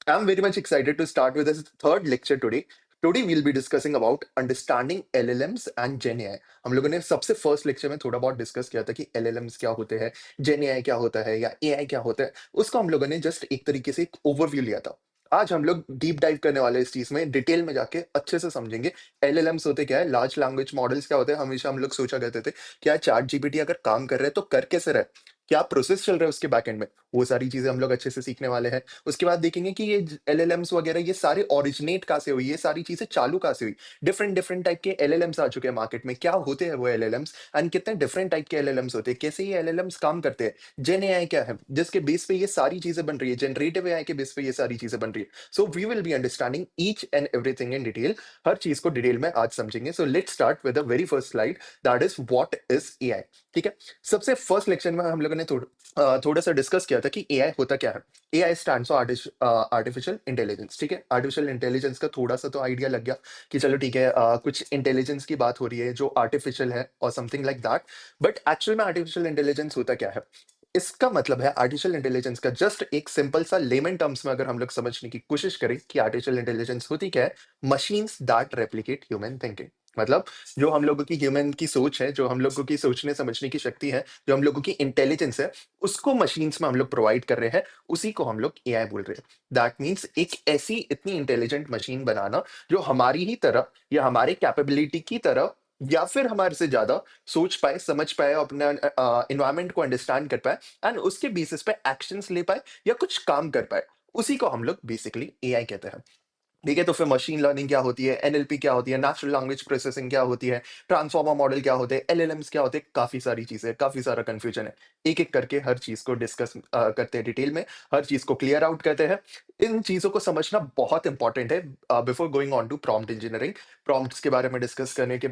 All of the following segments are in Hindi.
I'm very much excited to start with this third lecture today. Today we'll be discussing about understanding LLMs and Gen AI. हम लोगों ने सबसे फर्स्ट लेक्चर में थोड़ा बहुत डिस्कस किया था कि LLMs क्या होते हैं, Gen AI क्या होता है या AI क्या होता है। उसको हम लोगों ने जस्ट एक तरीके से एक ओवरव्यू लिया था। आज हम लोग डीप डाइव करने वाले हैं इस चीज में, डिटेल में जाके अच्छे से समझेंगे LLMs होते क्या है, लार्ज लैंग्वेज मॉडल्स क्या होते हैं। हमेशा हम लोग सोचा करते थे क्या चैट जीपीटी अगर काम कर रहे हैं तो कर कैसे रहे, क्या प्रोसेस चल रहा है उसके बैकएंड में, वो सारी चीजें हम लोग अच्छे से सीखने वाले हैं। उसके बाद देखेंगे कि ये एलएलएम्स वगैरह ये सारे ओरिजिनेट कहाँ से हुई, ये सारी चीजें चालू कहाँ से हुई। डिफरेंट डिफरेंट टाइप के एलएलएम्स आ चुके हैं मार्केट में, क्या होते हैं वो एलएलएम्स एंड कितने डिफरेंट टाइप के एलएलएम्स होते हैं, कैसे ये एलएलएम्स काम करते हैं। जेन एआई क्या है जिसके बेस पे ये सारी चीजें बन रही है, जनरेटिव एआई के बेस पे ये सारी चीजें बन रही है। So we will be understanding each and everything in detail. हर चीज को डिटेल में आज समझेंगे। So let's start with the very first slide, that is what is AI. ठीक है, सबसे फर्स्ट लेक्चर में हम लोगों ने थोड़ा सा डिस्कस किया था कि एआई होता क्या है। AI stands for artificial intelligence. ठीक है, आर्टिफिशियल इंटेलिजेंस का थोड़ा सा तो आइडिया लग गया कि चलो ठीक है, कुछ इंटेलिजेंस की बात हो रही है जो आर्टिफिशियल है और something like that. But actual में आर्टिफिशियल इंटेलिजेंस होता क्या है, इसका मतलब है आर्टिफिशियल इंटेलिजेंस का जस्ट एक सिंपल सा लेमन टर्म्स में अगर हम लोग समझने की कोशिश करें कि आर्टिफिशियल इंटेलिजेंस होती क्या है, machines that replicate human thinking. मतलब जो हम लोगों की ह्यूमन की सोच है, जो हम लोगों की सोचने समझने की शक्ति है, जो हम लोगों की इंटेलिजेंस है, उसको मशीन्स में हम लोग प्रोवाइड कर रहे हैं, उसी को हम लोग एआई बोल रहे हैं। दैट मीन्स एक ऐसी इतनी इंटेलिजेंट मशीन बनाना जो हमारी ही तरह या हमारे कैपेबिलिटी की तरह या फिर हमारे से ज्यादा सोच पाए, समझ पाए, अपना इन्वायरमेंट को अंडरस्टैंड कर पाए एंड उसके बेसिस पे एक्शंस ले पाए या कुछ काम कर पाए, उसी को हम लोग बेसिकली एआई कहते हैं। ठीक है, तो फिर मशीन लर्निंग क्या होती है, एनएलपी क्या होती है, नेचुरल लैंग्वेज प्रोसेसिंग क्या होती है, ट्रांसफॉर्मर मॉडल क्या होते हैं, एलएलएम्स क्या होते हैं, काफी सारी चीजें, काफी सारा कंफ्यूजन है। एक एक करके हर चीज को डिस्कस करते हैं डिटेल में, हर चीज को क्लियर आउट करते हैं। इन चीजों को समझना बहुत इंपॉर्टेंट है before going on to prompt engineering. Prompts के बारे में डिस्कस करने के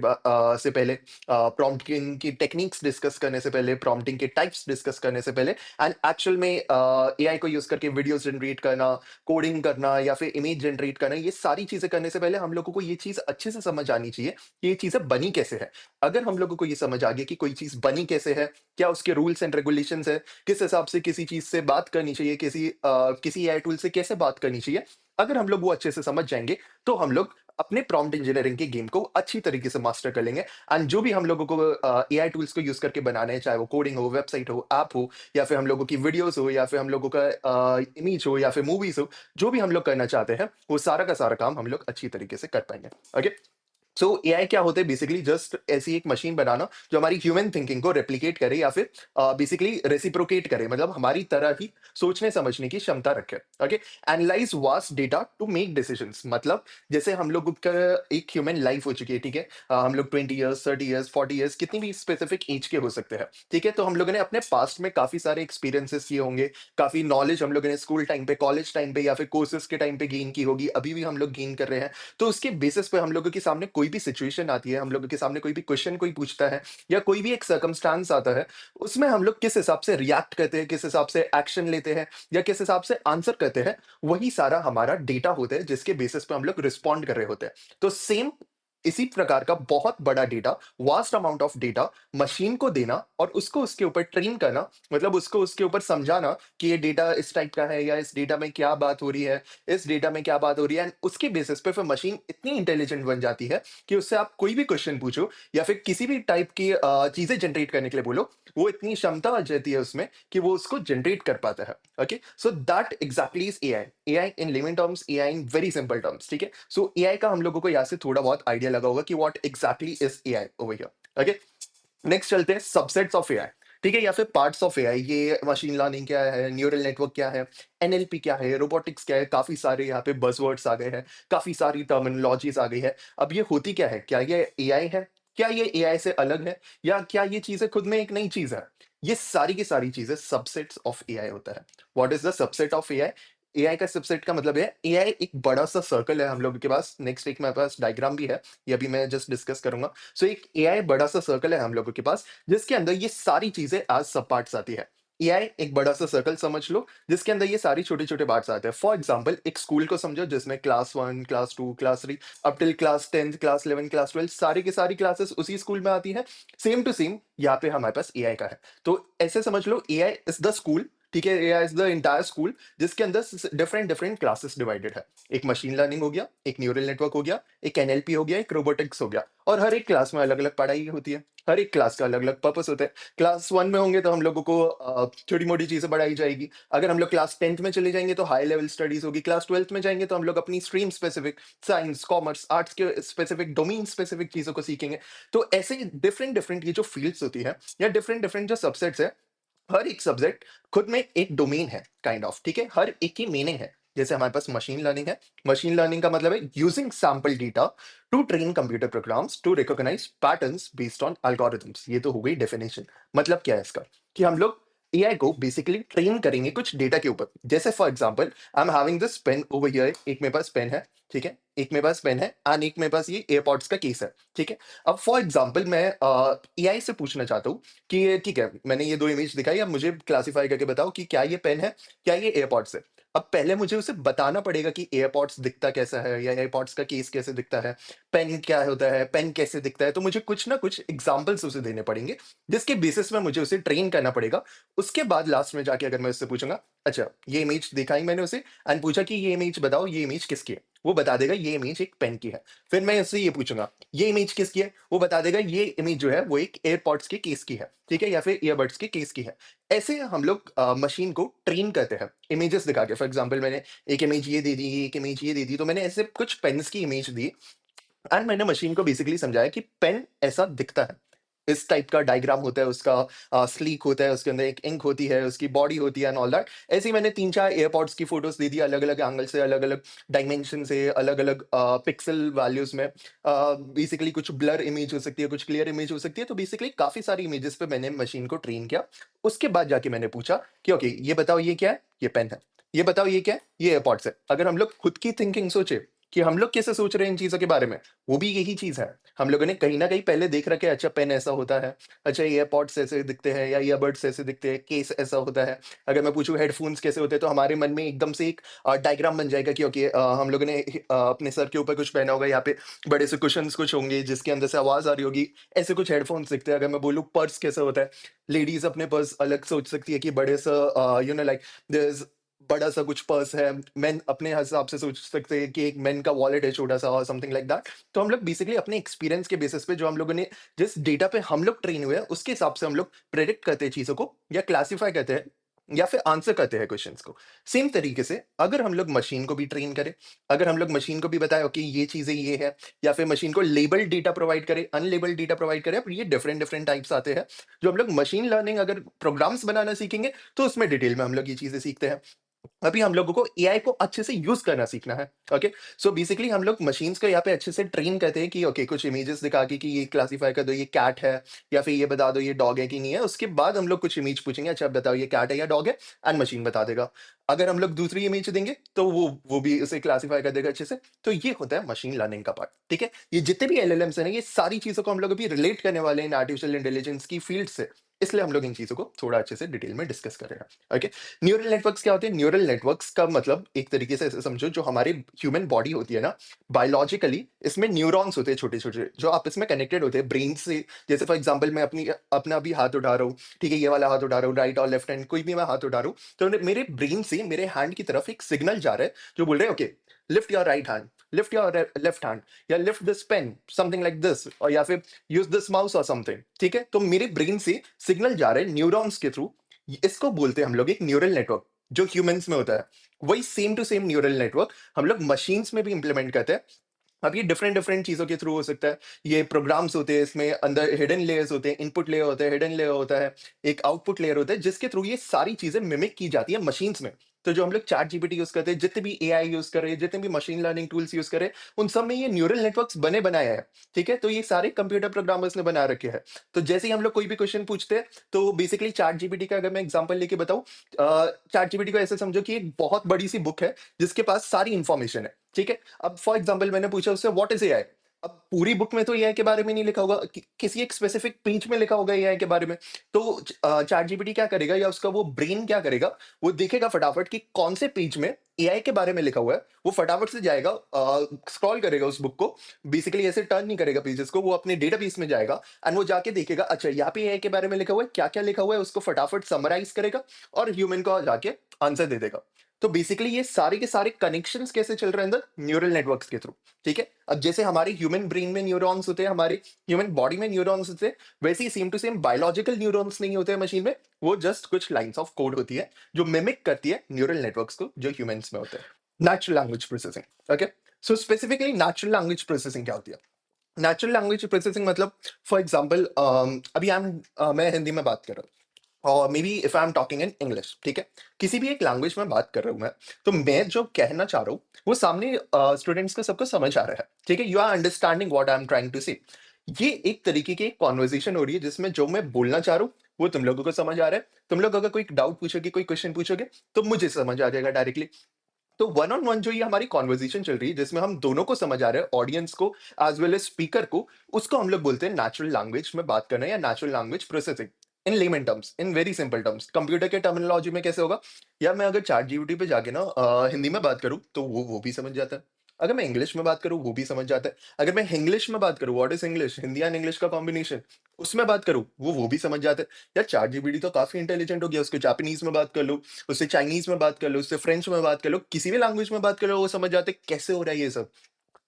से पहले, प्रॉम्प्टिंग की टेक्निक्स डिस्कस करने से पहले, प्रॉम्प्टिंग के टाइप्स डिस्कस करने से पहले एंड एक्चुअल में एआई को यूज करके वीडियोस जनरेट करना, कोडिंग करना या फिर इमेज जनरेट करना, ये सारी चीजें करने से पहले हम लोगों को ये चीज अच्छे से समझ आनी चाहिए कि ये चीजें बनी कैसे है। अगर हम लोगों को ये समझ आ गई कि कोई चीज बनी कैसे है, क्या उसके रूल्स एंड रेगुलेशंस है, किस हिसाब से किसी चीज से बात करनी चाहिए, किसी एआई टूल से कैसे बात करनी चाहिए, अगर हम लोग वो अच्छे से समझ जाएंगे तो हम लोग अपने प्रॉम्प्ट इंजीनियरिंग के गेम को अच्छी तरीके से मास्टर कर लेंगे। एंड जो भी हम लोगों को एआई टूल्स को यूज करके बनाने हैं, चाहे वो कोडिंग हो, वेबसाइट हो, ऐप हो, या फिर हम लोगों की वीडियोस हो, या फिर हम लोगों का इमेज हो, या फिर मूवीज हो, जो भी हम लोग करना चाहते हैं वो सारा का सारा काम हम लोग अच्छी तरीके से कर पाएंगे। ओके, सो एआई क्या होता है, बेसिकली जस्ट ऐसी एक मशीन बनाना जो हमारी ह्यूमन थिंकिंग को रेप्लिकेट करे या फिर बेसिकली रेसिप्रोकेट करे, मतलब हमारी तरह ही सोचने समझने की क्षमता रखे। Okay, analyse vast data to make decisions. मतलब जैसे हम लोग का एक ह्यूमन लाइफ हो चुकी है, ठीक है, हम लोग 20 ईयर्स, 30 ईयर्स, 40 ईयर्स, कितनी भी स्पेसिफिक एज के हो सकते हैं। ठीक है, तो हम लोगों ने अपने पास्ट में काफी सारे एक्सपीरियंसेस किए होंगे, काफी नॉलेज हम लोगों ने स्कूल टाइम पे, कॉलेज टाइम पे या फिर कोर्सेज के टाइम पे गेन की होगी, अभी भी हम लोग गेन कर रहे हैं। तो उसके बेसिस पे हम लोगों के सामने कोई भी सिचुएशन आती है, हम लोगों के सामने कोई भी क्वेश्चन कोई पूछता है या कोई भी एक सर्कमस्टांस आता है, उसमें हम लोग किस हिसाब से रिएक्ट करते हैं, किस हिसाब से एक्शन लेते हैं या किस हिसाब से आंसर करते हैं, वही सारा हमारा डेटा होता है जिसके बेसिस पे हम लोग रिस्पॉन्ड कर रहे होते हैं। तो सेम इसी प्रकार का बहुत बड़ा data, vast amount of data machine को देना और उसको उसके ऊपर ट्रेन करना, मतलब उसको उसके ऊपर समझाना कि ये डेटा इस टाइप का है या इस डेटा में क्या बात हो रही है, इस डेटा में क्या बात हो रही है, एंड उसके बेसिस पे फिर मशीन इतनी इंटेलिजेंट बन जाती है कि उससे आप कोई भी क्वेश्चन पूछो या फिर किसी भी टाइप की चीजें जनरेट करने के लिए बोलो, वो इतनी क्षमता आ जाती है उसमें कि वो उसको जनरेट कर पाता है। Okay, so that exactly is AI. AI in lemon terms, AI in very simple terms. ठीक है, सो एआई का हम लोगों को यहाँ से थोड़ा बहुत आइडिया लगा होगा कि what exactly is AI over here. Okay, next चलते हैं सबसेट्स ऑफ एआई। ठीक है, या फिर पार्ट्स ऑफ एआई। ये मशीन लर्निंग क्या है, न्यूरल नेटवर्क क्या है, एनएलपी क्या है, रोबोटिक्स क्या है, काफी सारे यहाँ पे बजवर्ड्स आ गए हैं, काफी सारी टर्मिनोलॉजीज आ गई है। अब ये होती क्या है, क्या ये एआई है, क्या ये एआई से अलग है, या क्या ये चीजें खुद में एक नई चीज है। ये सारी की सारी चीजें सबसेट्स ऑफ एआई होता है। What is the subset of AI? AI का सबसेट का मतलब है एआई एक बड़ा सा सर्कल है हम लोगों के पास। नेक्स्ट एक मेरे पास डायग्राम भी है, ये अभी मैं जस्ट डिस्कस करूंगा। सो एक एआई बड़ा सा सर्कल है हम लोगों के पास, जिसके अंदर ये सारी चीजें एज सब पार्ट्स आती है। एआई एक बड़ा सा सर्कल समझ लो, जिसके अंदर ये सारी छोटे छोटे पार्ट्स आते हैं। फॉर एग्जाम्पल एक स्कूल को समझो जिसमें class 1, class 2, class 3, up till class 10, class 11, class 12 सारी की सारी क्लासेस उसी स्कूल में आती है। सेम टू सेम यहाँ पे हमारे पास एआई का है। तो ऐसे समझ लो एआई इज द स्कूल ठीक है? AI is the entire school जिसके अंदर डिफरेंट डिफरेंट क्लासेस डिवाइडेड है। एक मशीन लर्निंग हो गया, एक न्यूरल नेटवर्क हो गया, एक एनएलपी हो गया, एक रोबोटिक्स हो गया और हर एक क्लास में अलग अलग पढ़ाई होती है। हर एक क्लास का अलग अलग पर्पस होता है। क्लास वन में होंगे तो हम लोगों को छोटी मोटी चीजें पढ़ाई जाएगी। अगर हम लोग क्लास टेंथ में चले जाएंगे तो हाई लेवल स्टडीज होगी। क्लास ट्वेल्थ में जाएंगे तो हम लोग अपनी stream specific science commerce arts के स्पेसिफिक डोमेन स्पेसिफिक चीजों को सीखेंगे। तो ऐसे डिफरेंट डिफरेंट ये जो फील्ड्स होती है या डिफरेंट डिफरेंट जो सबसेट्स है, हर एक सब्जेक्ट खुद में एक डोमेन है काइंड ऑफ, ठीक है? हर एक की मीनिंग है। जैसे हमारे पास मशीन लर्निंग है। मशीन लर्निंग का मतलब है using sample data to train computer programs to recognise patterns based on algorithms. ये तो हो गई डेफिनेशन। मतलब क्या है इसका? कि हम लोग एआई को बेसिकली ट्रेन करेंगे कुछ डेटा के ऊपर। जैसे for example I am having this pen over here. एक मेरे पास पेन है, ठीक है? एक मेरे पास पेन है एंड एक मेरे पास ये एयरपॉड्स का केस है, ठीक है? अब फॉर एग्जांपल मैं एआई से पूछना चाहता हूँ कि ये ठीक है, मैंने ये 2 इमेज दिखाई, अब मुझे क्लासिफ़ाई करके बताओ कि क्या ये पेन है, क्या ये एयरपॉड्स है? अब पहले मुझे उसे बताना पड़ेगा कि एयरपॉड्स दिखता कैसा है या एयरपॉड्स का केस कैसे दिखता है, पेन क्या होता है, पेन कैसे दिखता है, तो मुझे कुछ ना कुछ एग्ज़ाम्पल्स उसे देने पड़ेंगे, जिसके बेसिस में मुझे उसे ट्रेन करना पड़ेगा। उसके बाद लास्ट में जाके अगर मैं उससे पूछूँगा, अच्छा ये इमेज दिखाई मैंने उसे एंड पूछा कि ये इमेज बताओ, ये इमेज किसकी है? वो बता देगा ये इमेज एक पेन की है। फिर मैं उससे ये पूछूँगा, ये इमेज किसकी है? वो बता देगा ये इमेज जो है वो एक एयरपॉड्स के केस की है, ठीक है? या फिर ईयरबड्स के केस की है। ऐसे हम लोग मशीन को ट्रेन करते हैं इमेजेस दिखा के। फॉर एग्जांपल मैंने एक इमेज ये दे दी, एक इमेज ये दे दी, तो मैंने ऐसे कुछ पेन्स की इमेज दी एंड मैंने मशीन को बेसिकली समझाया कि पेन ऐसा दिखता है। इस टाइप का डायग्राम होता है उसका, स्लीक होता है, उसके अंदर एक इंक होती है, उसकी बॉडी होती है एंड ऑल दैट। ऐसे ही मैंने 3-4 एयरपॉड्स की फोटोज़ दे दी अलग-अलग एंगल से, अलग-अलग डायमेंशन से, अलग-अलग पिक्सेल वैल्यूज़ में। बेसिकली कुछ ब्लर इमेज हो सकती है, कुछ क्लियर इमेज हो सकती है, तो बेसिकली काफ़ी सारी इमेजेस पे मैंने मशीन को ट्रेन किया। उसके बाद जाके मैंने पूछा कि ओके ये बताओ ये क्या है? ये पेन है। ये बताओ ये क्या है? ये एयरपॉड्स है। अगर हम लोग खुद की थिंकिंग सोचे कि हम लोग कैसे सोच रहे हैं इन चीज़ों के बारे में, वो भी यही चीज़ है। हम लोगों ने कहीं न कहीं पहले देख रखा है, अच्छा पेन ऐसा होता है, अच्छा एयरपॉड्स ऐसे दिखते हैं या ईयरबड्स ऐसे दिखते हैं, केस ऐसा होता है। अगर मैं पूछूँ हेडफ़ोन्स कैसे होते हैं, तो हमारे मन में एकदम से एक डायग्राम बन जाएगा कि ओके हम लोगों ने अपने सर के ऊपर कुछ पहना होगा, यहाँ पे बड़े से कुशन्स कुछ होंगे जिसके अंदर से आवाज़ आ रही होगी, ऐसे कुछ हेडफ़ोन्स दिखते हैं। अगर मैं बोलूँ पर्स कैसा होता है, लेडीज़ अपने पर्स अलग सोच सकती है कि बड़े सा लाइक देयर इज़ बड़ा-सा कुछ पर्स है, मेन अपने हिसाब से सोच सकते हैं कि एक मेन का वॉलेट है छोटा-सा और समथिंग लाइक दैट। तो हम लोग बेसिकली अपने एक्सपीरियंस के बेसिस पे जो हम लोगों ने जिस डेटा पे हम लोग ट्रेन हुए हैं, उसके हिसाब से हम लोग प्रेडिक्ट करते हैं चीज़ों को या क्लासिफाई करते हैं या फिर आंसर करते हैं क्वेश्चंस को। सेम तरीके से अगर हम लोग मशीन को भी ट्रेन करें, अगर हम लोग मशीन को भी बताएँ ओके ये चीज़ें ये है या फिर मशीन को लेबल्ड डेटा प्रोवाइड करें, अनलेबल्ड डेटा प्रोवाइड करें, अब ये डिफरेंट डिफरेंट टाइप्स आते हैं। जो हम लोग मशीन लर्निंग अगर प्रोग्राम्स बनाना सीखेंगे, तो उसमें डिटेल में हम लोग ये चीज़ें सीखते हैं। अभी हम लोगों को एआई को अच्छे से यूज़ करना सीखना है, ओके? सो बेसिकली हम लोग मशीन्स को यहाँ पे अच्छे से ट्रेन करते हैं कि ओके कुछ इमेजेस दिखा के कि ये क्लासिफाई कर दो ये कैट है या फिर ये बता दो ये डॉग है कि नहीं है। उसके बाद हम लोग कुछ इमेज पूछेंगे, अच्छा अब बताओ ये कैट है या डॉग है? एंड मशीन बता देगा। अगर हम लोग दूसरी इमेज देंगे तो वो भी उसे क्लासिफाई कर देगा अच्छे से। तो ये होता है मशीन लर्निंग का पार्ट, ठीक है? ये जितने भी एलएलएम्स हैं ना, ये सारी चीज़ों को हम लोग अभी रिलेट करने वाले हैं आर्टिफिशियल इंटेलिजेंस की फील्ड से। इसलिए हम लोग इन चीज़ों को थोड़ा अच्छे से डिटेल में डिस्कस कर रहे हैं, ओके? न्यूरल नेटवर्क्स क्या होते हैं? न्यूरल नेटवर्क्स का मतलब एक तरीके से ऐसे समझो जो हमारी ह्यूमन बॉडी होती है ना, बायोलॉजिकली इसमें न्यूरॉन्स होते हैं छोटे-छोटे जो आपस में कनेक्टेड होते हैं ब्रेन से। जैसे फॉर एग्जांपल मैं अपना भी हाथ उठा रहा हूँ, ठीक है? ये वाला हाथ उठा रहा हूँ, राइट और लेफ्ट हैंड कोई भी मैं हाथ उठा रहा हूँ, तो मेरे ब्रेन से मेरे हैंड की तरफ एक सिग्नल जा रहा है जो बोल रहा है okay lift your right hand, lift your left hand या lift this pen, something like this और या फिर यूज दिस माउस और समथिंग, ठीक है? तो मेरे ब्रेन से सिग्नल जा रहे हैं न्यूरॉन्स के थ्रू। इसको बोलते हैं हम लोग एक न्यूरल नेटवर्क जो ह्यूमंस में होता है। वही same to same neural network हम लोग मशीन्स में भी इंप्लीमेंट करते हैं। अब ये डिफरेंट डिफरेंट चीज़ों के थ्रू हो सकता है। ये प्रोग्राम्स होते हैं, इसमें अंदर हिडन लेयर्स होते हैं, इनपुट लेयर होता है, हिडन लेयर होता है, एक आउटपुट लेयर होता है, जिसके थ्रू ये सारी चीज़ें मिमिक की जाती है मशीन्स में। तो जो हम लोग चैट जीपीटी यूज़ करते हैं, जितने भी एआई यूज़ कर रहे हैं, जितने भी मशीन लर्निंग टूल्स यूज़ कर रहे हैं, उन सब में ये न्यूरल नेटवर्क्स बने बनाए हैं, ठीक है? तो ये सारे कंप्यूटर प्रोग्रामर्स ने बना रखे हैं। तो जैसे ही हम लोग कोई भी क्वेश्चन पूछते हैं, तो बेसिकली चैट जीपीटी का अगर मैं एग्जांपल लेके बताऊँ, चैट जीपीटी को ऐसे समझो कि एक बहुत बड़ी-सी बुक है, जिसके पास सारी इन्फॉर्मेशन है, ठीक है? अब फॉर एग्जांपल मैंने पूछा उससे व्हाट इज़ एआई? अब पूरी बुक में तो एआई के बारे में नहीं लिखा होगा, किसी एक स्पेसिफिक पेज में लिखा होगा एआई के बारे में। तो चैट जीपीटी क्या करेगा, या उसका वो ब्रेन क्या करेगा, वो देखेगा फटाफट कि कौन से पेज में एआई के बारे में लिखा हुआ है। वो फटाफट से जाएगा, स्क्रॉल करेगा उस बुक को, बेसिकली ऐसे टर्न नहीं करेगा पेजेस को, वो अपने डेटाबेस में जाएगा एंड वो जाके देखेगा अच्छा यहाँ पे एआई के बारे में लिखा हुआ है, क्या क्या लिखा हुआ है, उसको फटाफट समराइज करेगा और ह्यूमन को जाके आंसर दे देगा। तो बेसिकली ये सारे के सारे कनेक्शंस कैसे चल रहे हैं अंदर, न्यूरल नेटवर्क्स के थ्रू। ठीक है, अब जैसे हमारे ह्यूमन ब्रेन में न्यूरॉन्स होते हैं, हमारे ह्यूमन बॉडी में न्यूरॉन्स होते हैं, वैसे ही same to same biological neurons नहीं होते हैं मशीन में। वो जस्ट कुछ लाइंस ऑफ कोड होती है जो मिमिक करती है न्यूरल नेटवर्क्स को जो ह्यूमंस में होते हैं। Natural language processing. ओके, सो स्पेसिफिकली नेचुरल लैंग्वेज प्रोसेसिंग क्या होती है? नेचुरल लैंग्वेज प्रोसेसिंग मतलब, फॉर एग्जाम्पल, अभी मैं हिंदी में बात कर रहा हूँ और may be if I am talking in English, ठीक है, किसी भी एक लैंग्वेज में बात कर रहा हूँ मैं, तो मैं जो कहना चाह रहा हूँ वो सामने स्टूडेंट्स को सबको समझ आ रहा है। ठीक है, you are understanding what I am trying to say. ये एक तरीके की कॉन्वर्जेशन हो रही है जिसमें जो मैं बोलना चाह रहा हूँ वो तुम लोगों को समझ आ रहा है। तुम लोग अगर कोई डाउट पूछोगे, कोई क्वेश्चन पूछोगे, तो मुझे समझ आ जाएगा डायरेक्टली। तो वन ऑन वन जो ये हमारी कॉन्वर्जेशन चल रही है जिसमें हम दोनों को समझ आ रहा है, ऑडियंस को एज वेल एज स्पीकर को, उसको हम लोग बोलते हैं नेचुरल लैंग्वेज में बात करना या natural language processing. In lemon terms, in very simple terms, computer के टर्मिनोलॉजी में कैसे होगा, या मैं अगर चैट जीपीटी पे जाके ना हिंदी में बात करूं तो वो भी समझ जाता है। अगर मैं इंग्लिश में बात करूं वो भी समझ जाता है। अगर मैं इंग्लिश में बात करूं, what is English, Hindi and English का कॉम्बिनेशन, उसमें बात करूं वो भी समझ जाता है। यार चैट जीपीटी तो काफी इंटेलिजेंट हो गया, उसको जापानीज में बात कर लो, उससे चाइनीज में बात कर लो, उससे फ्रेंच में बात कर लो, किसी भी लैंग्वेज में बात कर लो, वो समझ जाते कैसे हो रहा है ये सब।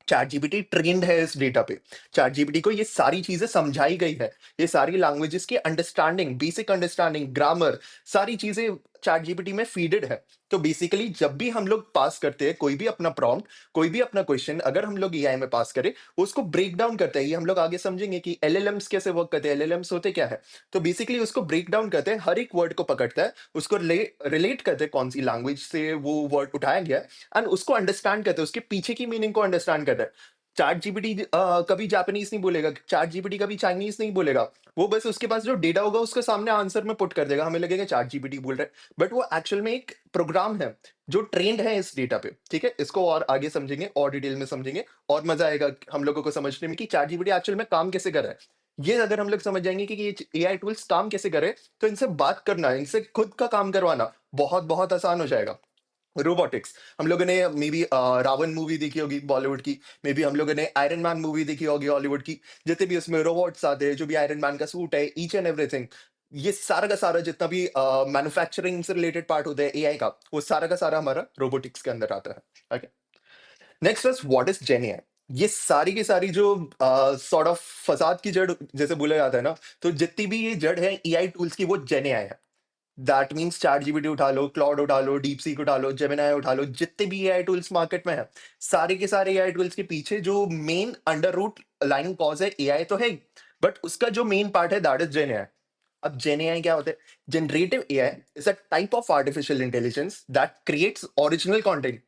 चैट जीपीटी ट्रेंड है इस डेटा पे। चैट जीपीटी को ये सारी चीजें समझाई गई है, ये सारी लैंग्वेजेस की अंडरस्टैंडिंग, बेसिक अंडरस्टैंडिंग, ग्रामर, सारी चीजें चैट जीपीटी में फीडेड है। तो बेसिकली जब भी हम लोग पास करते हैं कोई भी अपना प्रॉम्प्ट, कोई भी अपना क्वेश्चन, अगर हम लोग एआई में पास करें, उसको ब्रेक डाउन करते हैं। ये हम लोग आगे समझेंगे कि एलएलएम्स कैसे वर्क करते हैं, एलएलएम्स होते क्या है। तो बेसिकली उसको ब्रेक डाउन करते हैं, हर एक वर्ड को पकड़ता है, उसको रिलेट करते हैं कौन सी लैंग्वेज से वो वर्ड उठाया गया है, एंड उसको अंडरस्टैंड करते हैं, उसके पीछे की मीनिंग को अंडरस्टैंड करते हैं। चैट जीपीटी कभी जापानीज नहीं बोलेगा, चैट जीपीटी कभी चाइनीज नहीं बोलेगा। वो बस उसके पास जो डेटा होगा उसके सामने आंसर में पुट कर देगा, हमें लगेगा चैट जीपीटी बोल रहा है, बट वो एक्चुअल में एक प्रोग्राम है जो ट्रेंड है इस डेटा पे। ठीक है, इसको और आगे समझेंगे और डिटेल में समझेंगे और मजा आएगा हम लोगों को समझने में कि चैट जीपीटी एक्चुअल में काम कैसे कर रहा है। ये अगर हम लोग समझ जाएंगे कि ये एआई टूल्स काम कैसे कर रहे हैं, तो इनसे बात करना, इनसे खुद का काम करवाना बहुत बहुत आसान हो जाएगा। रोबोटिक्स, हम लोगों ने मे बी रावण मूवी देखी होगी बॉलीवुड की, मे बी हम लोगों ने आयरन मैन मूवी देखी होगी हॉलीवुड की। जितने भी उसमें रोबोट्स आते हैं, जो भी आयरन मैन का सूट है, ईच एंड एवरीथिंग, ये सारा का सारा जितना भी मैन्युफैक्चरिंग से रिलेटेड पार्ट होता है एआई का, वो सारा का सारा हमारा रोबोटिक्स के अंदर आता है। Okay, next is what is gen AI. ये सारी की सारी जो सॉर्ट ऑफ फसाद की जड़ जैसे बोला जाता है ना, तो जितनी भी ये जड़ है एआई टूल्स की, वो जेन एआई है। दैट मीन्स चैट जीपीटी उठा लो, क्लाउड उठा लो, डीप सीक उठा लो, जेमिनाई उठा लो, जितने भी एआई टूल्स मार्केट में है, सारे के सारे एआई टूल्स के पीछे जो main under route line cause है एआई तो है, बट उसका जो मेन पार्ट है दैट इज जेन एआई। अब जेन एआई क्या होता है? Generative AI is a type of artificial intelligence that creates original content,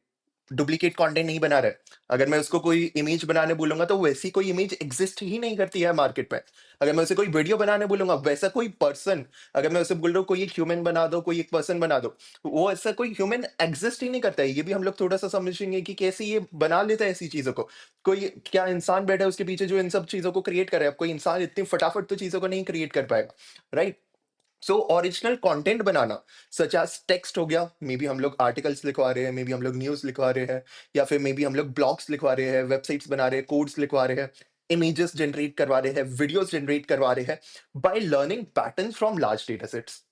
duplicate content नहीं बना रहे। अगर मैं उसको कोई इमेज बनाने बोलूंगा तो वैसी कोई इमेज एग्जिस्ट ही नहीं करती है मार्केट में। अगर मैं उसे कोई वीडियो बनाने बोलूंगा, वैसा कोई पर्सन, अगर मैं उसे बोल रहा हूँ कोई एक ह्यूमन बना दो, कोई एक पर्सन बना दो, वो ऐसा कोई ह्यूमन एग्जिस्ट ही नहीं करता है। ये भी हम लोग थोड़ा सा समझेंगे कि कैसे ये बना लेता है ऐसी चीजों को। कोई क्या इंसान बैठा है उसके पीछे जो इन सब चीजों को क्रिएट करे? अब कोई इंसान इतनी फटाफट तो चीजों को नहीं क्रिएट कर पाएगा, राइट? सो ओरिजिनल कंटेंट बनाना, सच एज टेक्स्ट हो गया, मे बी हम लोग आर्टिकल्स लिखवा रहे हैं, मे बी हम लोग न्यूज लिखवा रहे हैं, या फिर मे बी हम लोग ब्लॉग्स लिखवा रहे हैं, वेबसाइट्स बना रहे हैं, कोड्स लिखवा रहे हैं, इमेजेस जनरेट करवा रहे हैं, वीडियोस जनरेट करवा रहे हैं, by learning patterns from large data sets.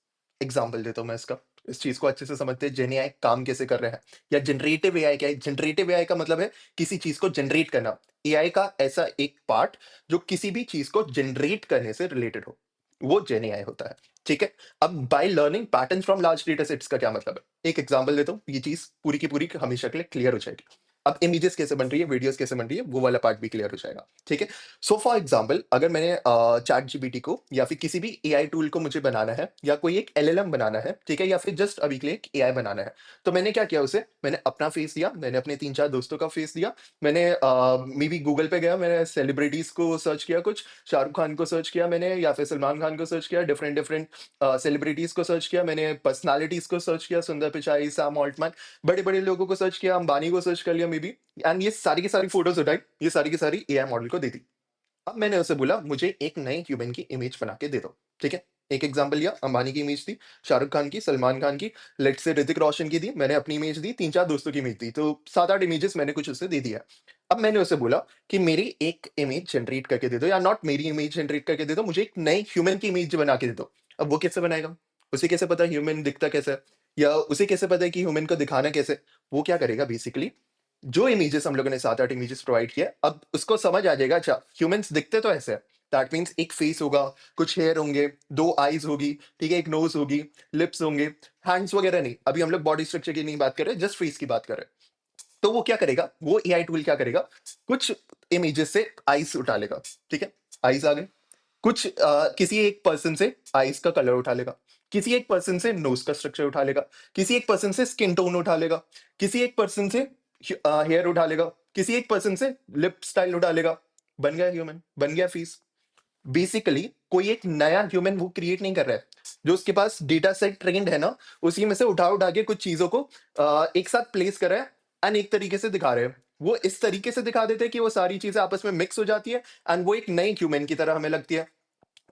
Example देता हूँ मैं इसका, इस चीज को अच्छे से समझते हैं जेन एआई काम कैसे कर रहे हैं, या जनरेटिव एआई क्या है। जनरेटिव एआई का मतलब है किसी चीज को जनरेट करना, एआई का ऐसा एक पार्ट जो किसी भी चीज को जनरेट करने से रिलेटेड हो, वो जेन एआई होता है। ठीक है, अब by learning pattern from large data sets का क्या मतलब है? एक एग्जांपल देता हूँ, ये चीज पूरी की पूरी हमेशा के लिए क्लियर हो जाएगी। अब इमेजेस कैसे बन रही है, वीडियोस कैसे बन रही है, वो वाला पार्ट भी क्लियर हो जाएगा। ठीक है, सो फॉर एग्जांपल, अगर मैंने चैट जीपीटी को या फिर किसी भी एआई टूल को मुझे बनाना है, या कोई एक एलएलएम बनाना है, ठीक है, या फिर जस्ट अभी के लिए एक एआई बनाना है, तो मैंने क्या किया, उसे मैंने अपना फेस दिया, मैंने अपने 3-4 दोस्तों का फेस दिया, मैंने मे बी गूगल पे गया, मैंने सेलिब्रिटीज को सर्च किया, कुछ शाहरुख खान को सर्च किया मैंने, या फिर सलमान खान को सर्च किया, डिफरेंट डिफरेंट सेलिब्रिटीज को सर्च किया मैंने, पर्सनालिटीज को सर्च किया, सुंदर पिचाई, सैम ऑल्टमैन, बड़े बड़े लोगों को सर्च किया, अंबानी को सर्च कर लिया, मे बी, एंड ये सारी की सारी फोटोज उठाई, ये सारी की सारी एआई मॉडल को दे दी। अब मैंने उससे बोला मुझे एक नए ह्यूमन की इमेज बना के दे दो, ठीक है? एक एग्जांपल लिया, अंबानी की इमेज थी, शाहरुख खान की, सलमान खान की, लेट्स से ऋतिक रोशन की दी, मैंने अपनी इमेज दी, 3-4 दोस्तों की इमेज दी, तो 7-8 इमेजेस मैंने कुछ उससे दे दिया। अब मैंने उससे बोला कि मेरी एक इमेज जनरेट करके दे दो, या नॉट मेरी इमेज जनरेट करके दे दो, मुझे एक नए ह्यूमन की इमेज बना के दे दो। अब वो कैसे बनाएगा? उसे कैसे पता ह्यूमन दिखता कैसा है? या उसे कैसे पता है कि ह्यूमन को दिखाना कैसे है? वो क्या करेगा बेसिकली, जो इमेजेस हम लोगों ने 7-8 इमेजेस प्रोवाइड किया, अब उसको समझ आ जाएगा, अच्छा ह्यूमन्स दिखते तो ऐसे हैं। दैट मीन्स एक फेस होगा, कुछ हेयर होंगे, 2 आईज़ होगी, ठीक है? एक नोज़ होगी, लिप्स होंगे, हैंड्स वगैरह नहीं। अभी हम लोग बॉडी स्ट्रक्चर की नहीं बात कर रहे, जस्ट फेस की बात कर रहे हैं। तो वो क्या करेगा, वो एआई टूल क्या करेगा, कुछ इमेजेस से आईज़ उठा लेगा, ठीक है? आईज़ आ गए। कुछ किसी एक पर्सन से आईज का कलर उठा लेगा, किसी एक पर्सन से नोज का स्ट्रक्चर उठा लेगा, किसी एक पर्सन से स्किन टोन उठा लेगा, किसी एक पर्सन से हेयर उठा लेगा, किसी एक पर्सन से लिप स्टाइल उठा लेगा। बन गया ह्यूमन, बन गया फेस। बेसिकली कोई एक नया ह्यूमन वो क्रिएट नहीं कर रहा है, जो उसके पास डेटा सेट ट्रेंड है ना, उसी में से उठा उठा के कुछ चीजों को एक साथ प्लेस कर रहा है, एंड एक तरीके से दिखा रहे हैं। वो इस तरीके से दिखा देते हैं कि वो सारी चीजें आपस में मिक्स हो जाती है, एंड वो एक नई ह्यूमन की तरह हमें लगती है।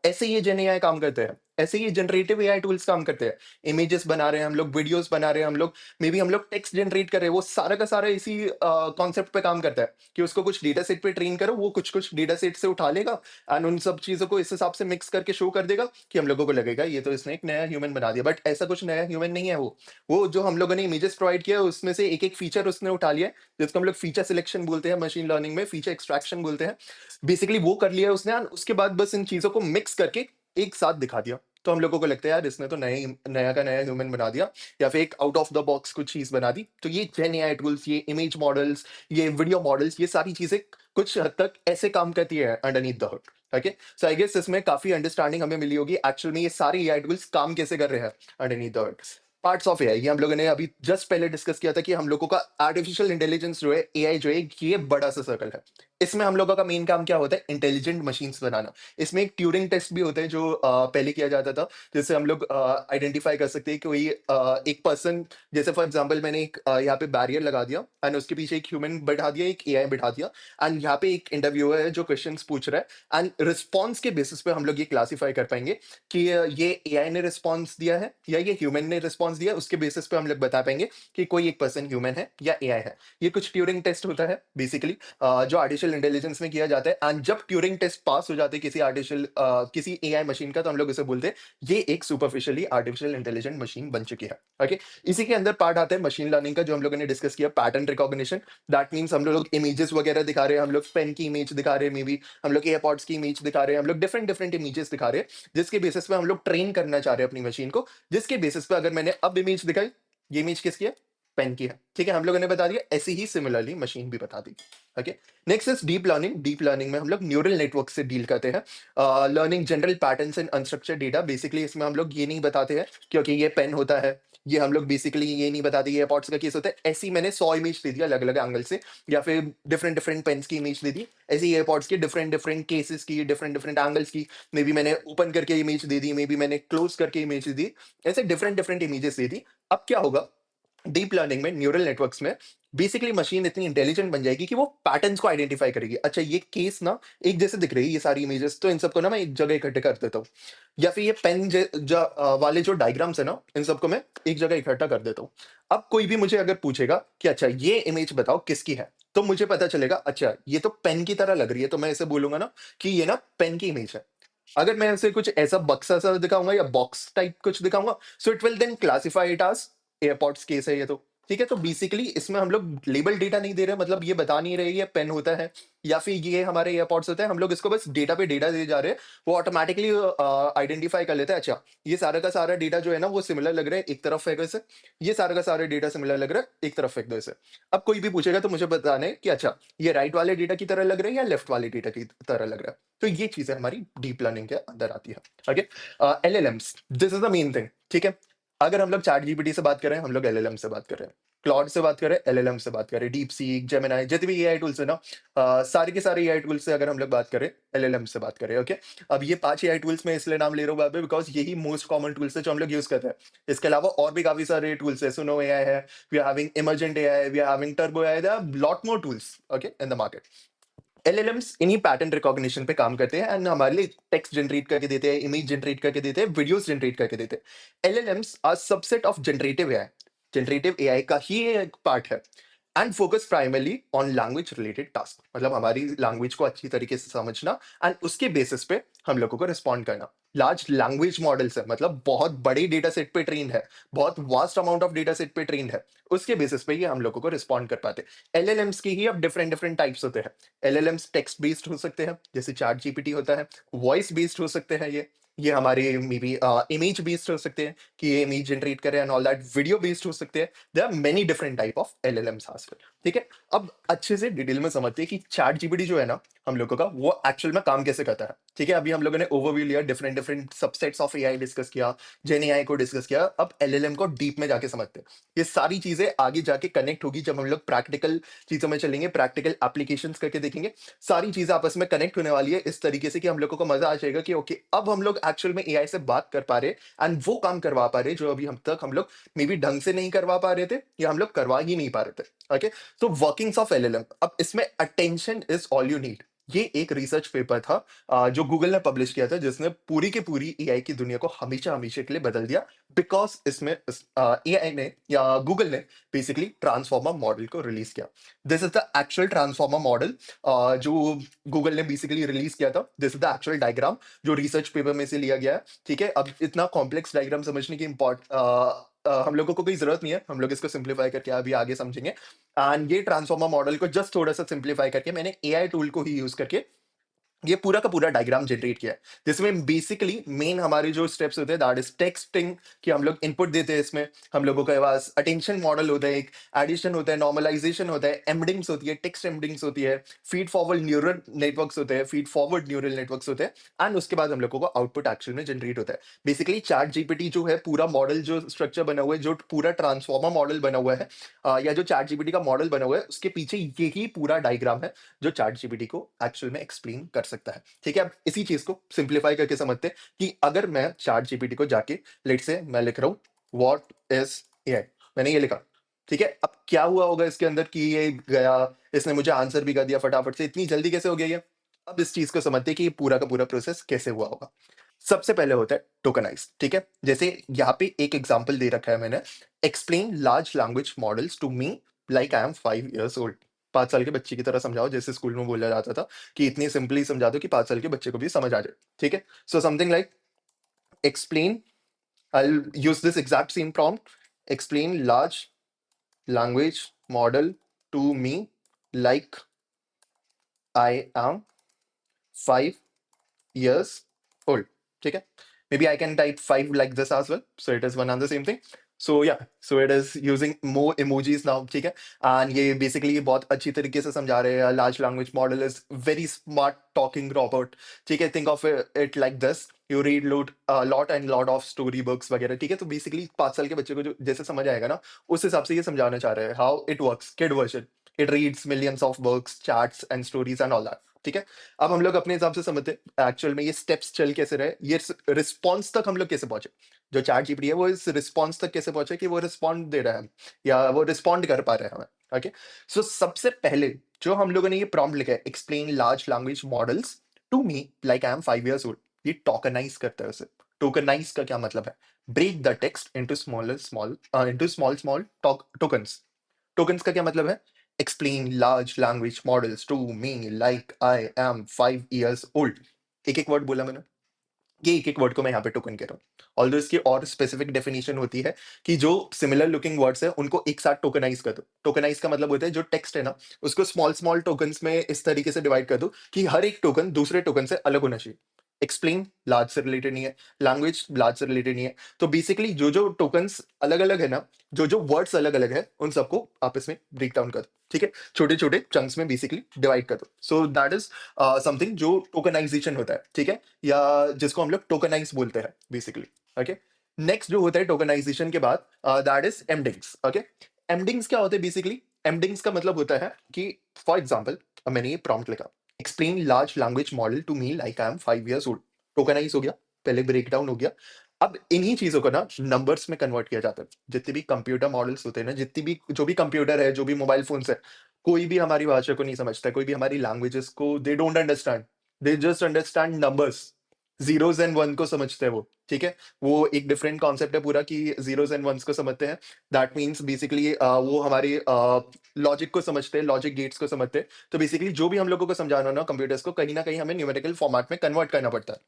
ऐसे ये जेन एआई काम करते हैं, ऐसे ये जनरेटिव एआई टूल्स काम करते हैं। इमेजेस बना रहे हैं हम लोग, वीडियोस बना रहे हैं हम लोग, मे बी हम लोग टेक्स्ट जनरेट कर रहे हैं, वो सारा का सारा इसी कॉन्सेप्ट पे काम करता है कि उसको कुछ डेटा सेट पे ट्रेन करो, वो कुछ कुछ डेटा सेट से उठा लेगा, एंड उन सब चीजों को इस हिसाब से मिक्स करके शो कर देगा कि हम लोगों को लगेगा ये तो इसने एक नया ह्यूमन बना दिया, बट ऐसा कुछ नया ह्यूमन नहीं है। वो जो हम लोगों ने इमेजेस प्रोवाइड किया है, उसमें से एक एक फीचर उसने उठा लिया है, जिसको हम लोग फीचर सिलेक्शन बोलते हैं, मशीन लर्निंग में फीचर एक्सट्रैक्शन बोलते हैं। बेसिकली वो कर लिया है उसने, and उसके बाद बस इन चीजों को मिक्स करके एक साथ दिखा दिया। तो हम लोगों को लगता है यार इसने तो नया का नया ह्यूमन बना दिया, या फिर एक आउट ऑफ द बॉक्स कुछ चीज बना दी। तो ये जेन एआई टूल्स, ये इमेज मॉडल्स, ये वीडियो मॉडल्स, ये सारी चीजें कुछ हद तक ऐसे काम करती है underneath the hood. Okay, so I guess इसमें काफी अंडरस्टैंडिंग हमें मिली होगी एक्चुअल में ये सारे एआई टूल्स काम कैसे कर रहे हैं underneath the hood. Parts of AI, ये हम लोगों ने अभी जस्ट पहले डिस्कस किया था कि हम लोगों का आर्टिफिशियल इंटेलिजेंस जो है, एआई जो है, ये बड़ा सा सर्कल है। इसमें हम लोगों का मेन काम क्या होता है, इंटेलिजेंट मशीन्स बनाना। इसमें एक ट्यूरिंग टेस्ट भी होता है जो पहले किया जाता था, जिससे हम लोग आइडेंटिफाई कर सकते हैं कि कोई एक पर्सन, जैसे फॉर एग्जांपल मैंने एक यहाँ पे बैरियर लगा दिया, एंड उसके पीछे एक ह्यूमन बैठा दिया, एक एआई बैठा दिया, एंड यहाँ पे एक इंटरव्यूअर है जो क्वेश्चंस पूछ रहा है, एंड रिस्पॉन्स के बेसिस पे हम लोग ये क्लासीफाई कर पाएंगे कि ये एआई ने रिस्पॉन्स दिया है या ये ह्यूमन ने रिस्पॉन्स दिया। उसके बेसिस पे हम लोग बता पाएंगे कि कोई एक पर्सन ह्यूमन है या एआई है। ये कुछ ट्यूरिंग टेस्ट होता है बेसिकली, जो आर्टिफिशियल इंटेलिजेंस में किया जाता है, एंड जब ट्यूरिंग टेस्ट पास हो जाते हैं किसी एआई मशीन का, तो हम लोग इसे बोलते हैं ये एक सुपरफिशियली आर्टिफिशियल इंटेलिजेंट मशीन बन चुकी है। ओके, इसी के अंदर पार्ट आता है मशीन लर्निंग का, जो हम लोगों ने डिस्कस किया, पैटर्न रिकॉग्निशन। दैट मीन्स हम लोग इमेजेस वगैरह दिखा रहे हैं, हम लोग पेन की इमेज दिखा रहे हैं, मे बी हम लोग एयरपॉड्स की इमेज दिखा रहे हैं, हम लोग डिफरेंट डिफरेंट इमेजेस दिखा रहे हैं, जिसके बेसिस पे हम लोग ट्रेन करना चाह रहे हैं अपनी मशीन को। जिसके बेसिस पे अगर मैंने अब इमेज दिखाई, ये इमेज किसकी है, पेन की है, ठीक है? हम लोगों ने बता दिया, ऐसी ही सिमिलरली मशीन भी बता दी। Okay, next is deep learning. Deep learning में हम लोग न्यूरल नेटवर्क से डील करते हैं, learning general patterns and unstructured data. Basically इसमें हम लोग ये नहीं बताते हैं क्योंकि ये पेन होता है, ये हम लोग बेसिकली ये नहीं बताते ये एयरपॉड्स का केस होता है। ऐसी मैंने 100 इमेज दे दिया अलग अलग एंगल से, या फिर डिफरेंट डिफरेंट पेन्स की इमेज दे दी, ऐसी एयरपॉड्स की डिफरेंट डिफरेंट केसेस की, डिफरेंट डिफरेंट एंगल्स की। मे बी मैंने ओपन करके image they the, may be मैंने क्लोज करके इमेज दी, ऐसे डिफरेंट डिफरेंट इमेजेस दे दी। अब क्या होगा, डीप लर्निंग में, न्यूरल नेटवर्क्स में, बेसिकली मशीन इतनी इंटेलिजेंट बन जाएगी कि वो पैटर्न्स को आइडेंटिफाई करेगी। अच्छा ये केस ना एक जैसे दिख रही है, ये सारी इमेजेस, तो इन सबको ना मैं एक जगह इकट्ठे कर देता हूँ, या फिर ये वाले जो डायग्राम्स है ना, इन सबको मैं एक जगह इकट्ठा कर देता हूँ। अब कोई भी मुझे अगर पूछेगा कि अच्छा ये इमेज बताओ किसकी है, तो मुझे पता चलेगा अच्छा ये तो पेन की तरह लग रही है, तो मैं इसे बोलूंगा ना कि ये ना पेन की इमेज है। अगर मैं ऐसे कुछ ऐसा बक्सा सा दिखाऊंगा या बॉक्स टाइप कुछ दिखाऊंगा, so it will then classify it as AirPods case है ये तो। ठीक है, तो बेसिकली इसमें हम लोग लेबल डेटा नहीं दे रहे, मतलब ये बता नहीं रहे ये पेन होता है या फिर ये हमारे एयरपॉड्स होते हैं, हम लोग इसको बस डेटा पे डेटा दे जा रहे हैं। वो ऑटोमेटिकली आइडेंटिफाई कर लेता है, अच्छा ये सारा का सारा डेटा जो है ना वो सिमिलर लग रहा है, एक तरफ फेंक इसे, ये सारा का सारा डेटा सिमिलर लग रहा है, एक तरफ फेंक दो इसे। अब कोई भी पूछेगा तो मुझे बताना है कि अच्छा ये राइट वाले डेटा की तरह लग रहा है या लेफ्ट वाले डेटा की तरह लग रहा है। तो ये चीजें हमारी डीप लर्निंग के अंदर आती है। Okay, LLMs, this is the main thing, ठीक है? अगर हम लोग चैट जीपीटी से बात कर रहे हैं, हम लोग एलएलएम से बात कर रहे हैं। क्लॉड से बात करें, एलएलएम से बात करें, डीप सीक, जेमिनी, जितने भी एआई टूल्स है ना, सारे के सारे एआई टूल्स से अगर हम लोग बात करें, एलएलएम से बात करें, ओके। अब ये 5 एआई टूल्स मैं इसलिए नाम ले रहा हूँ बिकॉज़ यही मोस्ट कॉमन टूल्स है जो हम लोग यूज़ करते हैं। इसके अलावा और भी काफ़ी सारे टूल्स हैं, सुनो एआई है, we are having emergent AI, we are having turbo AI, there are lot more tools, okay, in the market. LLMs इन्हीं पैटर्न रिकॉग्निशन पे काम करते हैं एंड हमारे लिए टेक्स्ट जनरेट करके देते हैं, इमेज जनरेट करके देते हैं, वीडियोस जनरेट करके देते हैं। LLMs are subset of generative AI. Generative AI का ही ये एक पार्ट है and focus primarily on language related task, मतलब हमारी लैंग्वेज को अच्छी तरीके से समझना एंड उसके बेसिस पे हम लोगों को रिस्पॉन्ड करना। लार्ज लैंग्वेज मॉडल्स है, मतलब बहुत बड़े डेटा सेट पे ट्रेन है, बहुत vast amount of data set पे ट्रेन है, उसके बेसिस पे ये हम लोगों को रिस्पॉन्ड कर पाते हैं। एलएलएम्स की ही अब डिफरेंट डिफरेंट टाइप्स होते हैं। एलएलएम्स टेक्स्ट बेस्ड हो सकते हैं, जैसे चैट जीपीटी होता है। वॉइस बेस्ड हो सकते हैं ये हमारे मे बी इमेज बेस्ड हो सकते हैं कि ये इमेज जनरेट करें and all that. Video based हो सकते हैं। There are many different type of LLMs as well, ठीक है। अब अच्छे से डिटेल में समझते हैं कि चैट जीपीटी जो है ना हम लोगों का, वो एक्चुअल में काम कैसे करता है, ठीक है। अभी हम लोगों ने ओवरव्यू लिया, different different subsets of AI discuss किया, जेन एआई को डिस्कस किया। अब एलएलएम को डीप में जाके समझते हैं। ये सारी चीजें आगे जाके कनेक्ट होगी जब हम लोग प्रैक्टिकल चीजों में चलेंगे, प्रैक्टिकल एप्लीकेशंस करके देखेंगे। सारी चीजें आपस में कनेक्ट होने वाली है इस तरीके से कि हम लोगों को मजा आ जाएगा कि ओके, अब हम लोग एक्चुअल में एआई से बात कर पा रहे एंड वो काम करवा पा रहे जो अभी हम तक हम लोग मे बी ढंग से नहीं करवा पा रहे थे या हम लोग करवा ही नहीं पा रहे थे, ओके। तो वर्किंग्स ऑफ एलएलएम, अब इसमें attention is all you need. ये एक रिसर्च पेपर था जो गूगल ने पब्लिश किया था, जिसने पूरी की पूरी एआई की दुनिया को हमेशा हमेशा के लिए बदल दिया। बिकॉज इसमें एआई ने या गूगल ने बेसिकली ट्रांसफॉर्मर मॉडल को रिलीज किया। This is the actual transformer model जो गूगल ने बेसिकली रिलीज किया था। This is the actual diagram जो रिसर्च पेपर में से लिया गया है, ठीक है। अब इतना कॉम्प्लेक्स डायग्राम समझने की हम लोगों को कोई जरूरत नहीं है, हम लोग इसको सिंप्लीफाई करके अभी आगे समझेंगे। एंड ये ट्रांसफॉर्मर मॉडल को जस्ट थोड़ा सा सिंप्लीफाई करके मैंने एआई टूल को ही यूज करके ये पूरा का पूरा डायग्राम जनरेट किया है, जिसमें बेसिकली मेन हमारे जो स्टेप्स होते हैं दैट इज टेक्स्टिंग, कि हम लोग इनपुट देते हैं, इसमें हम लोगों के पास अटेंशन मॉडल होता है, एक एडिशन होता है, नॉर्मलाइजेशन होता है, एम्बडिंग्स होती है, टेक्स्ट एम्बडिंग्स होती है, फीड फॉरवर्ड न्यूरल नेटवर्क्स होते हैं, फीड फॉरवर्ड न्यूरल नेटवर्क्स होते हैं एंड उसके बाद हम लोगों को आउटपुट एक्चुअल में जनरेट होता है। बेसिकली चैट जीपीटी जो है पूरा मॉडल, जो स्ट्रक्चर बना हुआ है, जो पूरा ट्रांसफॉर्मर मॉडल बना हुआ है या जो चैट जीपीटी का मॉडल बना हुआ है, उसके पीछे यही पूरा डायग्राम है जो चैट जीपीटी को एक्चुअल में एक्सप्लेन कर सकता है, ठीक है। अब इसी चीज को सिंप्लीफाई करके समझते हैं कि अगर मैं चैट जीपीटी को जाके, लेट से मैं लिख रहा हूं व्हाट इज एआई, मैंने ये लिखा, ठीक है। अब क्या हुआ होगा इसके अंदर कि ये गया, इसने मुझे आंसर भी कर दिया फटाफट से, इतनी जल्दी कैसे हो गया ये। अब इस चीज को समझते हैं कि ये पूरा का पूरा प्रोसेस कैसे हुआ होगा। सबसे पहले होता है टोकनाइज, ठीक है। जैसे यहाँ पे एक एग्जांपल दे रखा है मैंने, explain large language models to me like I am 5 years old. 5 साल के बच्चे की तरह समझाओ, जैसे स्कूल में बोला जाता था कि इतनी सिंपली समझा दो कि 5 साल के बच्चे को भी समझ आ जाए, ठीक है। So something like explain, I use this exact same prompt, explain large language model to me like I am 5 years old. ठीक है. Maybe I can type 5 like this as well. So it is one and the same thing. So yeah, so it is using more emojis now. ठीक है. And ये basically ये बहुत अच्छी तरीके से समझा रहे हैं. Large language model is very smart talking robot. ठीक है. Think of it like this. You read lot and lot of story books वगैरह. ठीक है. तो basically 5 साल के बच्चे को जो जैसे समझ आएगा ना, उस हिसाब से ये समझाना चाह रहे हैं. How it works, kid version. It reads millions of books, charts and stories and all that. ठीक है. अब हम लोग अपने हिसाब से समझते हैं एक्चुअल में ये स्टेप्स चल कैसे रहे, ये रिस्पॉन्स तक हम लोग कैसे पहुंचे। जो चैट जीपीटी है वो इस रिस्पॉन्स तक कैसे पहुंचे कि वो रिस्पॉन्ड दे रहा है या वो रिस्पॉन्ड कर पा रहे हैं हमें, ओके। सो सबसे पहले जो हम लोगों ने ये प्रॉम्प्ट लिखा है, explain large language models to me like I am 5 years old, ये टोकनाइज करता है उसे। टोकनाइज का क्या मतलब है, break the text into small small tokens. Tokens का क्या मतलब है, explain large language models to me like I am 5 years old। एक एक वर्ड बोला मैंने, ये एक एक वर्ड को मैं यहाँ पे टोकन कह रहा हूँ। ऑल्दो इसकी और स्पेसिफिक डेफिनेशन होती है कि जो सिमिलर लुकिंग वर्ड्स है उनको एक साथ टोकनाइज कर दो। टोकनाइज का मतलब होता है जो टेक्स्ट है ना, उसको स्मॉल स्मॉल टोकन्स में इस तरीके से डिवाइड कर दो कि हर एक टोकन दूसरे टोकन से अलग होना चाहिए। एक्सप्लेन लार्ज से रिलेटेड नहीं है, लैंग्वेज लार्ज से रिलेटेड नहीं है, तो बेसिकली जो जो टोकन्स अलग अलग है ना, जो जो वर्ड्स अलग अलग है, उन सबको आपस में ब्रेक डाउन कर दो, ठीक है। छोटे छोटे चंक्स में बेसिकली डिवाइड कर दो। सो दैट इज समथिंग जो टोकनाइजेशन होता है, ठीक है, या जिसको हम लोग टोकनाइज बोलते हैं बेसिकली, ओके। नेक्स्ट जो होता है टोकनाइजेशन के बाद, दैट इज एमडिंग्स, ओके। एमडिंग्स क्या होते हैं बेसिकली? एमडिंग्स का मतलब होता है कि फॉर एग्जांपल मैंने ये प्रॉम्प्ट लिखा, explain large language model to me like I am 5 years old. Tokenise हो गया, पहले ब्रेक डाउन हो गया। अब इन्हीं चीजों को ना नंबर्स में कन्वर्ट किया जाता है। जितने भी कंप्यूटर मॉडल्स होते हैं ना, जितनी भी जो भी कंप्यूटर है, जो भी मोबाइल फोन्स है, कोई भी हमारी भाषा को नहीं समझता, कोई भी हमारी लैंग्वेजेस को they don't understand. They just understand numbers. Zeros and one को समझते हैं वो, ठीक है। वो एक डिफरेंट कॉन्सेप्ट है पूरा कि जीरोस एंड वंस को समझते हैं। दैट मीन्स बेसिकली वो हमारी लॉजिक को समझते हैं, लॉजिक गेट्स को समझते हैं। तो बेसिकली जो भी हम लोगों को समझाना हो ना कंप्यूटर्स को, कहीं ना कहीं हमें न्यूमेरिकल फॉर्मेट में कन्वर्ट करना पड़ता है।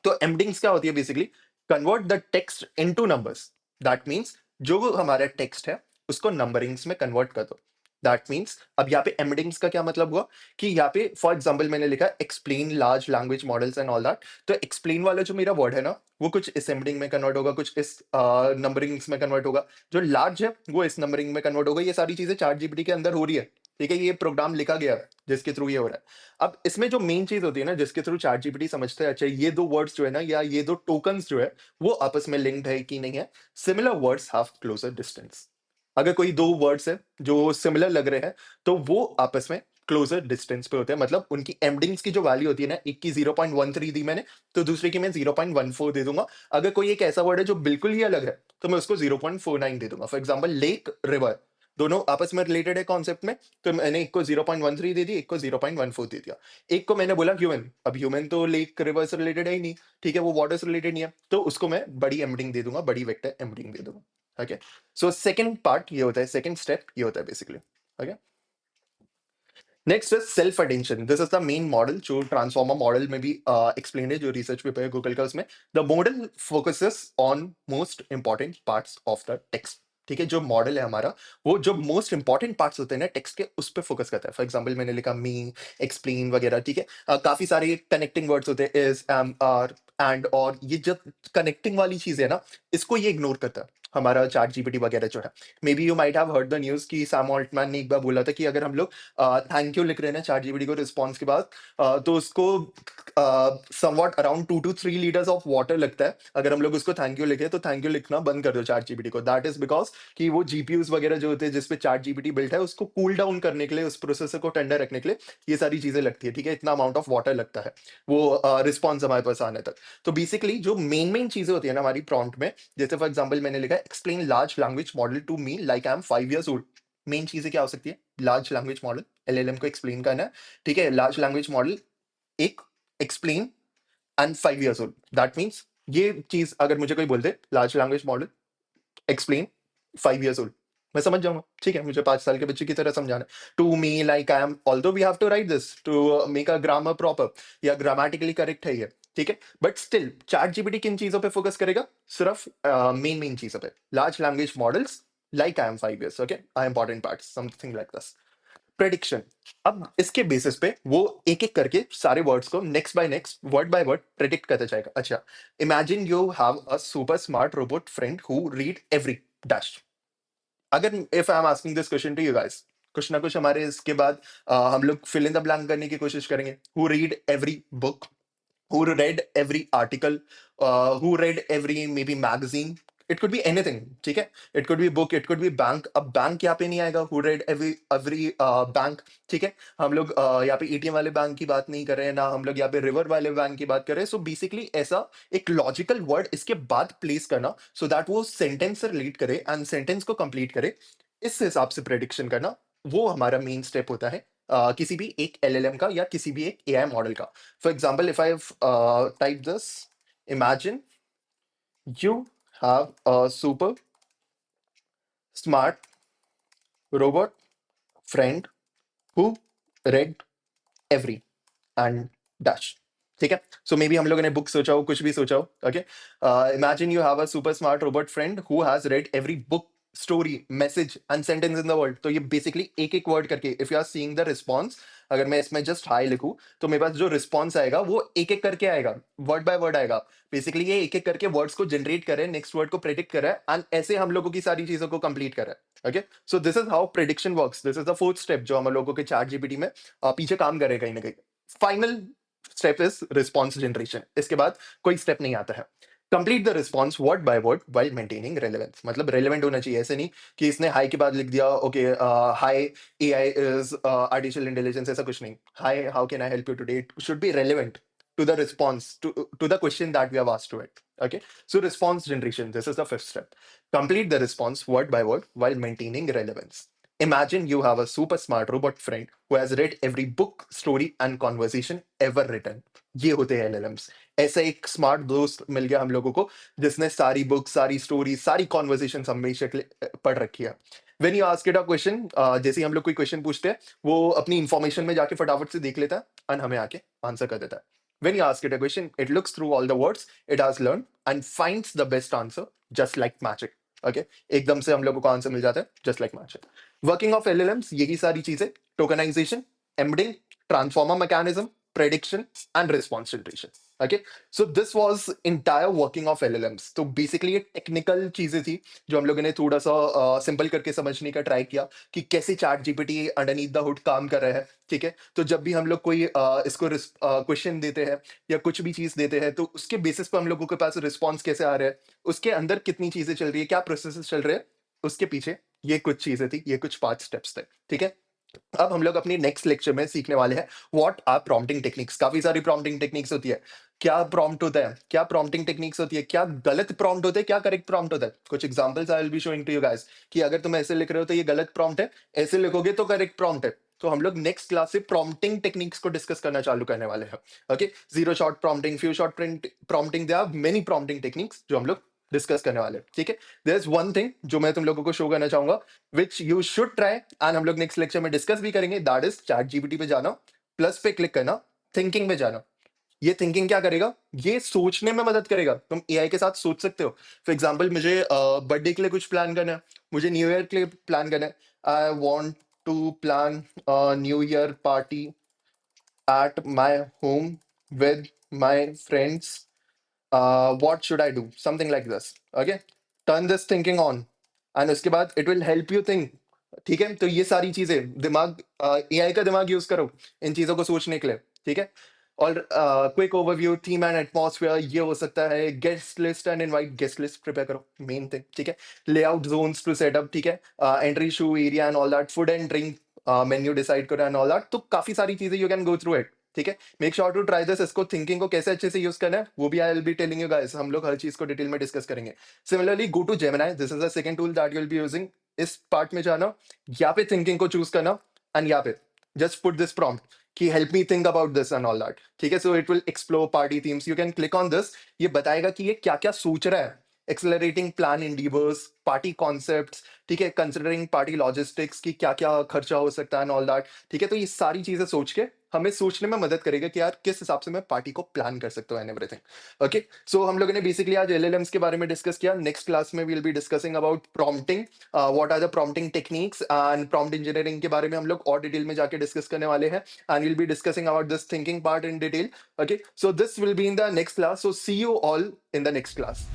तो एमडिंग्स क्या होती है basically? Convert the text into numbers. That means जो हमारा टेक्स्ट है उसको नंबरिंग्स में कन्वर्ट कर दो। दैट मीन्स अब यहाँ पे एमडिंग्स का क्या मतलब हुआ कि यहाँ पे फॉर एग्जांपल मैंने लिखा explain large language models and all that. तो एक्सप्लेन वाला जो मेरा वर्ड है ना, वो कुछ इस एमडिंग में कन्वर्ट होगा, कुछ इस नंबरिंग्स में कन्वर्ट होगा। जो लार्ज है वो इस नंबरिंग में कन्वर्ट होगा। ये सारी चीजें चैट जीपीटी के अंदर हो रही है, ठीक है। ये प्रोग्राम लिखा गया है जिसके थ्रू ये हो रहा है। अब इसमें जो मेन चीज होती है ना, जिसके थ्रू चैट जीपीटी समझते हैं अच्छा ये दो वर्ड्स जो है ना, या ये दो टोकन्स जो है, वो आपस में लिंक्ड है कि नहीं है। Similar words have closer distance. अगर कोई दो वर्ड्स है जो सिमिलर लग रहे हैं, तो वो आपस में क्लोजर डिस्टेंस पे होते हैं। मतलब उनकी एमडिंग्स की जो वैल्यू होती है ना, एक की 0.13 दी मैंने, तो दूसरे की मैं 0.14 दे दूंगा। अगर कोई एक ऐसा वर्ड है जो बिल्कुल ही अलग है, तो मैं उसको 0.49 दे दूंगा। फॉर एग्जाम्पल लेक, रिवर, दोनों आपस में रिलेटेड है कॉन्सेप्ट में, तो मैंने एक को 0.13 दे दी, एक को 0.14 दे दिया। एक को मैंने बोला ह्यूमन, अब ह्यूमन तो लेक रिवर से रिलेटेड है ही नहीं, ठीक है, वो वाटर से रिलेटेड नहीं है, तो उसको मैं बड़ी एमडिंग दे दूंगा, बड़ी वेक्टर एमडिंग दे दूंगा। ओके, सो सेकंड पार्ट ये होता है, सेकंड स्टेप ये होता है basically. Okay, next is self attention. This is the main model जो ट्रांसफॉर्मर मॉडल में भी एक्सप्लेन है, जो रिसर्च पेपर है गूगल का उसमें। The model focuses on most important parts of the text. ठीक है, जो मॉडल है हमारा, वो जो मोस्ट इंपॉर्टेंट पार्ट्स होते हैं ना टेक्स्ट के, उस पर फोकस करता है। फॉर एग्जांपल मैंने लिखा मी, एक्सप्लेन वगैरह, ठीक है। काफी सारे कनेक्टिंग वर्ड्स होते हैं, इज, एम, आर, एंड, और ये जब कनेक्टिंग वाली चीज है ना, इसको ये इग्नोर करता है हमारा चैट जीपीटी वगैरह जो है। May be you might have heard the news कि सैम ऑल्टमैन ने एक बार बोला था कि अगर हम लोग थैंक यू लिख रहे हैं ना चैट जीपीटी को रिस्पॉन्स के बाद, तो उसको somewhat around 2 to 3 litres of water लगता है। अगर हम लोग उसको थैंक यू लिखे, तो थैंक यू लिखना बंद कर दो चैट जीपीटी को। दैट इज बिकॉज कि वो जीपीयूज वगैरह जो होते हैं जिसपे चैट जीपीटी बिल्ट है, उसको कूल डाउन करने के लिए, उस प्रोसेसर को ठंडा रखने के लिए ये सारी चीजें लगती है, ठीक है। इतना अमाउंट ऑफ वाटर लगता है वो रिस्पॉन्स हमारे पास आने तक। तो बेसिकली जो मेन चीजें होती है ना हमारी प्रॉम्प्ट में, जैसे फॉर एग्जाम्पल मैंने लिखा explain large language model to me like I am 5 years old। मेन चीजें क्या हो सकती है? लार्ज लैंग्वेज मॉडल, एलएलएम को एक्सप्लेन करना है, ठीक है। लार्ज लैंग्वेज मॉडल एक, explain, and 5 years old। That means ये चीज अगर मुझे कोई बोल दे large language model explain 5 years old, मैं समझ जाऊंगा, ठीक है, मुझे 5 साल के बच्चे की तरह समझाना है। To me like I am, although we have to write this to make a grammar proper, या ग्रामेटिकली करेक्ट है ये, ठीक है। बट स्टिल चैट जीपीटी किन चीजों पे फोकस करेगा? सिर्फ मेन चीजों पे। Large language models like I am 5 years, okay, I important part, something like this. Prediction. अब इसके बेसिस पे वो एक एक करके सारे वर्ड्स को next by next, word by word predict करता जाएगा। अच्छा, imagine you have a super smart robot friend who read every dash. अगर if I am asking this question to you guys, कुछ ना कुछ हमारे इसके बाद हम लोग फिल इन द ब्लैंक करने की कोशिश करेंगे। Who read every book, who read every article, who read every maybe magazine. It could be anything, ठीक है। It could be book, it could be bank। अब बैंक यहाँ पे नहीं आएगा, who read every बैंक, ठीक है। हम लोग यहाँ पे एटीएम वाले बैंक की बात नहीं कर रहे हैं ना, हम लोग यहाँ पे रिवर वाले बैंक की बात कर रहे हैं। सो बेसिकली ऐसा एक लॉजिकल वर्ड इसके बाद प्लेस करना, सो दैट वो सेंटेंस से रिलेट करे एंड सेंटेंस को कंप्लीट करे, इस हिसाब से प्रेडिक्शन करना, वो हमारा मेन स्टेप होता है किसी भी एक एलएलएम का या किसी भी एक एआई मॉडल का। For example, if I've typed this, imagine you have a super smart robot friend who read every and dash, ठीक है। सो मे बी हम लोगों ने बुक सोचा हो, कुछ भी सोचा हो, okay. Imagine you have a super smart robot friend who has read every book, story, message and sentence in the world. तो ये बेसिकली एक एक वर्ड करके, if you are seeing the response, अगर मैं इसमें जस्ट हाई लिखूं, तो मेरे पास जो रिस्पॉन्स आएगा वो एक एक करके आएगा, वर्ड बाय वर्ड आएगा। बेसिकली ये एक एक करके वर्ड्स को जनरेट करे, नेक्स्ट वर्ड को प्रेडिक्ट करे, एंड ऐसे हम लोगों की सारी चीजों को कंप्लीट करे। Okay, so this is how prediction works. This is the fourth step जो हम लोगों के चैट जीपीटी में पीछे काम करे कहीं ना कहीं। Final step is response generation. इसके बाद कोई स्टेप नहीं आता है। Complete the response word by word while maintaining relevance. मतलब रेलेवेंट होना चाहिए, ऐसे नहीं कि इसने हाई के बाद लिख दिया okay hi AI is artificial intelligence, ऐसा कुछ नहीं। Hi how can I help you today, it should be relevant to the response to the question that we have asked to it. Okay, so response generation, this is the fifth step. Complete the response word by word while maintaining relevance. Imagine you have a super smart robot friend who has read every book, story and conversation ever written. ये होते हैं LLMs। ऐसा एक स्मार्ट दोस्त मिल गया हम लोगों को जिसने सारी बुक, सारी स्टोरी, सारी कॉन्वर्सेशन हमेशा के लिए पढ़ रखी है। When you ask it a question, जैसे ही हम लोग कोई क्वेश्चन पूछते हैं, वो अपनी इंफॉर्मेशन में जाके फटाफट से देख लेता है एंड हमें आके आंसर कर देता है। When you ask it a question, it looks through all the words it has learned and finds the best answer just like magic. Okay, एकदम से हम लोगों को आंसर मिल जाता है just like magic. Working of LLMs यही सारी चीजें, tokenization, embedding, transformer mechanism, prediction and response generation. Okay, so this was entire working of LLMs. तो बेसिकली ये टेक्निकल चीजें थी जो हम लोगों ने थोड़ा सा सिंपल करके समझने का ट्राई किया कि कैसे chat GPT underneath the hood काम कर रहा है। ठीक है, तो जब भी हम लोग कोई इसको क्वेश्चन देते हैं या कुछ भी चीज देते हैं, तो उसके बेसिस पर हम लोगों के पास रिस्पॉन्स कैसे आ रहा है, उसके अंदर कितनी चीजें चल रही है, क्या प्रोसेस चल रहे हैं, उसके पीछे ये कुछ चीजें थी, ये कुछ 5 स्टेप्स थे। ठीक है, अब हम लोग अपनी नेक्स्ट लेक्चर में सीखने वाले हैं व्हाट आर प्रॉम्प्टिंग टेक्निक्स। काफी सारी प्रॉम्प्टिंग टेक्निक्स होती है। क्या प्रॉम्प्ट होता है, क्या प्रॉम्प्टिंग टेक्निक्स होती है, क्या गलत प्रॉम्प्ट होते हैं, क्या करेक्ट प्रॉम्प्ट होता है। कुछ examples I will be showing to you guys कि अगर तुम ऐसे लिख रहे हो तो ये गलत प्रॉम्प्ट है, ऐसे लिखोगे तो करेक्ट प्रॉम्प्ट है। तो हम लोग नेक्स्ट क्लास से प्रॉम्प्टिंग टेक्निक्स को डिस्कस करना चालू करने वाले हैं। Okay, zero shot prompting, few shot prompting, there are many prompting techniques जो हम लोग डिस्कस करने वाले हैं। ठीक है, देयर इज वन थिंग जो मैं तुम लोगों को शो करना चाहूंगा which you should try and हम लोग नेक्स्ट लेक्चर में डिस्कस भी करेंगे, दैट इज चैट जीपीटी पे जाना, प्लस पे क्लिक करना, थिंकिंग में जाना। ये थिंकिंग क्या करेगा, ये सोचने में मदद करेगा। तुम एआई के साथ सोच सकते हो। फॉर एग्जाम्पल मुझे बर्थडे के लिए कुछ प्लान करना है, मुझे न्यू ईयर के लिए प्लान करना है। I want to plan new year party at my home with my friends, what should I do? Something like this. Okay. Turn this thinking on. And उसके बाद it will help you think. ठीक है, तो ये सारी चीजें दिमाग, एआई का दिमाग यूज करो इन चीजों को सोचने के लिए। ठीक है, और quick overview, theme and atmosphere, ये हो सकता है। Guest list and invite guest list prepare करो, मेन थिंग। ठीक है, लेआउट जोन्स टू सेटअप। ठीक है, entry shoe area and all that, food and drink menu decide करो एंड ऑल दैट। तो काफी सारी चीजें you can go through it. ठीक है, make sure to try this. इसको थिंकिंग को कैसे अच्छे से यूज करना है वो भी I will be telling you guys, हम लोग हर चीज को डिटेल में डिस्कस करेंगे। Similarly go to Gemini, this is the second tool that you will be using. इस पार्ट में जाना, यहाँ पे थिंकिंग को चूज करना एंड यहाँ पे जस्ट पुट दिस प्रॉम्प्ट कि help me think about this and all that. ठीक है, so it will explore party themes, you can click on this. ये बताएगा कि ये क्या क्या सोच रहा है। Accelerating plan endeavours, party concepts. ठीक है, कंसिडरिंग पार्टी लॉजिस्टिक्स की क्या क्या खर्चा हो सकता है एंड ऑल दैट। ठीक है, तो ये सारी चीजें सोच के हमें सोचने में मदद करेगा कि यार किस हिसाब से मैं पार्टी को प्लान कर सकता हूँ एंड एवरीथिंग। ओके, सो हम लोगों ने बेसिकली आज एलएलएम्स के बारे में डिस्कस किया। नेक्स्ट क्लास में we'll be discussing about prompting, what are the prompting techniques and prompt engineering के बारे में हम लोग और डिटेल में जाके डिस्कस करने वाले हैं and will be discussing about this thinking part in detail. Okay, so this will be in the next class, so see you all in the next class.